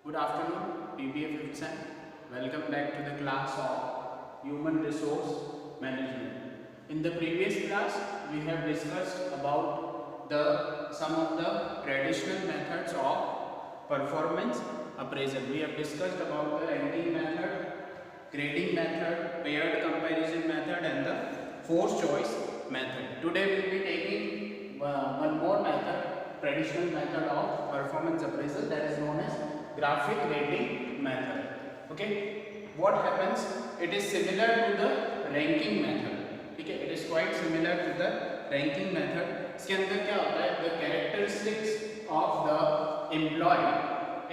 Good afternoon, PBA Fifth Sem. Welcome back to the class of Human Resource Management. In the previous class, we have discussed about some of the traditional methods of performance appraisal. We have discussed about the ranking method, grading method, paired comparison method, and the forced choice method. Today we will be taking one more method, traditional method of performance appraisal, that is known as graphic rating method. Okay, what happens? It is similar to the ranking method. ठीक है, it is quite similar to the ranking method. इसके अंदर क्या होता है? The characteristics of the employee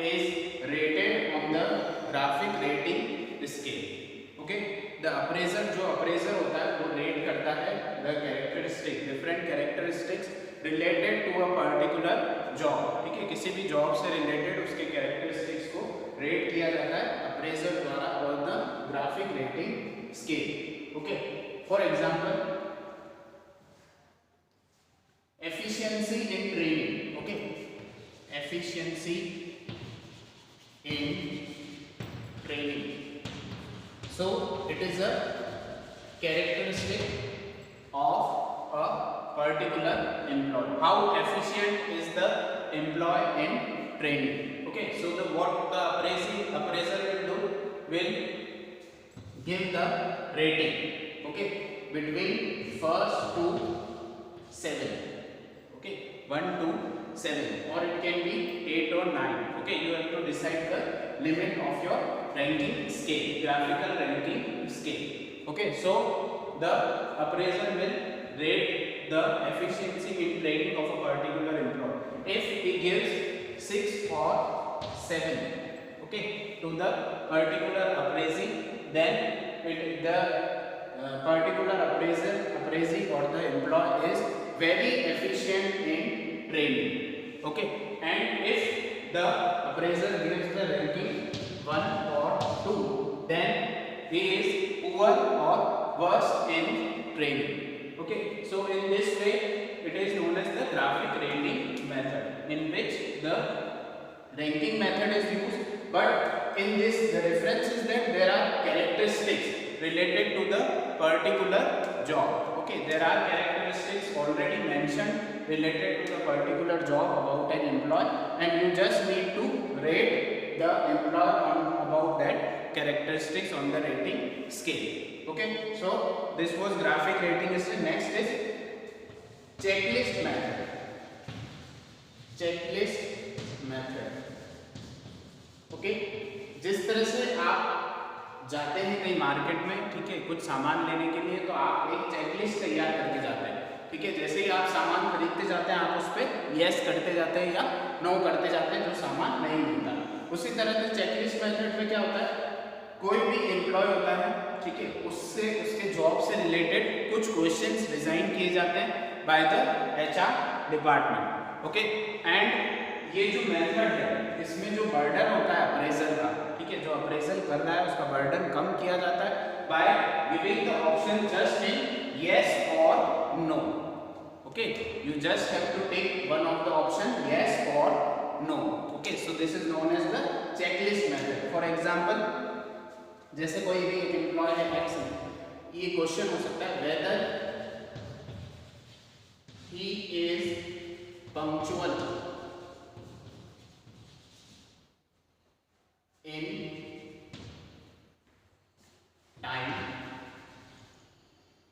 is rated on the graphic rating scale. Okay, the appraiser जो appraiser होता है वो rate करता है the characteristics, different characteristics related to a particular job. ठीक है, किसी भी जॉब से रिलेटेड उसके कैरेक्टरिस्टिक्स को रेट किया जाता है अप्रेजर द्वारा और the graphic rating scale. Okay, for example efficiency in training. Okay, efficiency in training. So it is a characteristic of a particular employee. How efficient is the employee in training? Okay, so what the appraiser will do will give the rating. Okay, between first to 7. Okay, 1 to 7, or it can be 8 or 9. Okay, you have to decide the limit of your ranking scale, graphical ranking scale. Okay, so the appraiser will rate the efficiency in training of a particular employee. If he gives 6 or 7, okay, to the particular appraisee, then the particular appraisee or the employee is very efficient in training. Okay, and if the appraiser gives the ranking 1 or 2, then he is poor or worse in training. Okay, so in this way it is known as the graphic rating method, in which the ranking method is used, but in this the difference is that there are characteristics related to the particular job. Okay, there are characteristics already mentioned related to the particular job about an employee, and you just need to rate the employee on about that characteristics on the rating scale. Okay, so this was graphic rating scale. Next is checklist method. Checklist method. Okay, जिस तरह से आप जाते हैं कहीं market में, ठीक है, कुछ सामान लेने के लिए, तो आप एक चेकलिस्ट तैयार करके जाते हैं. ठीक है, जैसे ही आप सामान खरीदते जाते हैं आप उस पर यस करते जाते हैं या नो करते जाते हैं जो सामान नहीं मिलता. उसी तरह से चेकलिस्ट मेथड में क्या होता है, कोई भी एम्प्लॉय होता है, ठीक है, उससे उसके जॉब से रिलेटेड कुछ क्वेश्चंस डिजाइन किए जाते हैं by the HR department. Okay, and ये जो मेथड है इसमें जो बर्डन होता है अप्रेजल का, ठीक है, जो अप्रेजल कर रहा है उसका बर्डन कम किया जाता है by giving the option just in yes और no. Okay, you just have to take one of the option yes और no. Okay, so this is known as the checklist method. For example, जैसे कोई भी एक employ है x है, ये question हो सकता है weather he is punctual in time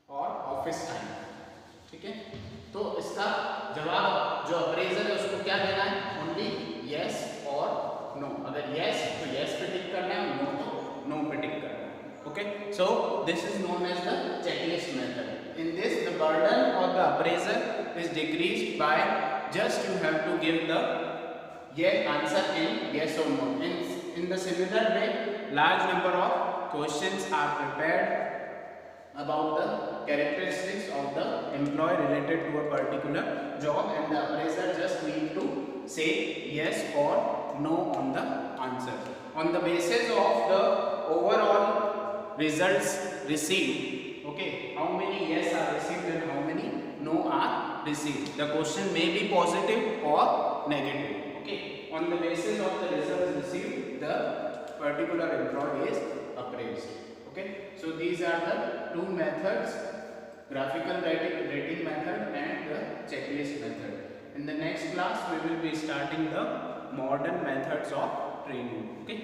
और ऑफिस टाइम. ठीक है, तो इसका जवाब जो अप्रेजर है उसको क्या देना है, ओनली यस और नो. अगर यस तो यस पे टिक करना है, नो तो नो पे टिक करना है. Okay, so this is known as the checklist method. In this the burden of the appraiser is decreased by just you have to give the ये answer in yes और no. In the similar way, large number of questions are prepared about the characteristics of the employee related to a particular job, and the appraiser just need to say yes or no on the answer. On the basis of the overall results received, okay, how many yes are received and how many no are received, the question may be positive or negative. Okay, on the basis of the results received, the particular employee is appraised. Okay, so these are the two methods: graphical rating method and the checklist method. In the next class we will be starting the modern methods of training. Okay.